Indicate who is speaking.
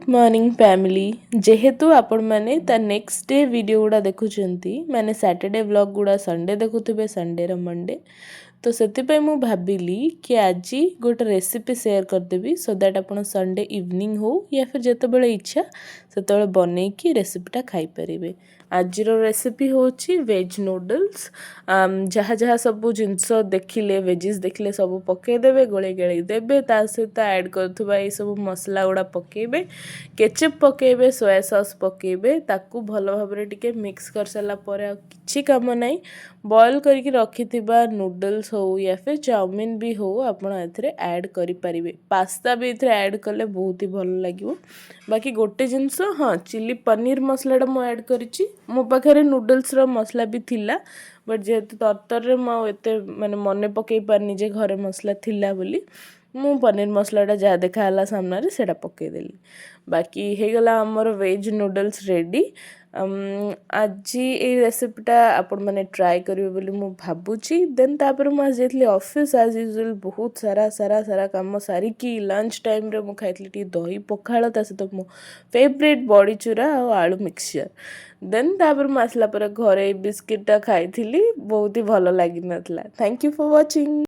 Speaker 1: Morning family जेहेतु आपण मैंने ता नेक्स्ट डे वीडियो गुड़ा देखुंती मैंने सैटरडे व्लॉग गुड़ा संडे देखुवे संडे मंडे तो से मु भाविली कि आज गोटे रेसिपी शेयर करदेवी सो दैट आप संडे इवनिंग हो या फिर जिते इच्छा से बनईकि रेसिपीटा खाईपर आज रेसिपी होची वेज नूडल्स जहाँ जहाँ सब जिनस देखिले वेजिज देखिले सब पकईदेवे गोले गले देवे ता सहित ऐड करुवा ये सब मसला गुड़ा पकेबे केचप पकेबे सोया सॉस पकेबे ताकू भल भाव टिके मिक्स कर सारा पर किछि काम नहीं बॉयल करके रखिथिबा नूडल्स हो या फिर चाउमीन भी हो आपण एथरे ऐड करि परिबे पास्ता भी एथरे ऐड कले बहुत ही भल लागिवो बाकी गोटे जिंस हाँ चिली पनीर मसलाटा मु ऐड करिछि मो पाखरे नूडल्स रो मसला भी थिला बट जेहेतु तरतर रे मु एते माने मने पकई पारनी जे घरे मसला थिला बोली मु पनीर मसलाटा जहाँ देखाला सामने सेटा पकईदेली बाकी हेगला आमर वेज नूडल्स रेडी आज ये रेसिपीटा आपण मैंने ट्राए करेंगे बोली मु भावुची देन तापर मु आज जाइली ऑफिस एज यूजुअल बहुत सारा सारा सारा काम सारिकी लंच टाइम रे मु खाइली टी दही पखाळ ता सहित मो फेवरेट बड़ी चूरा और आलू मिक्सचर देन तापर मु आसला पर घरे बिस्किटा खाइली बहुत ही भल लगी नथला थैंक यू फॉर वाचिंग।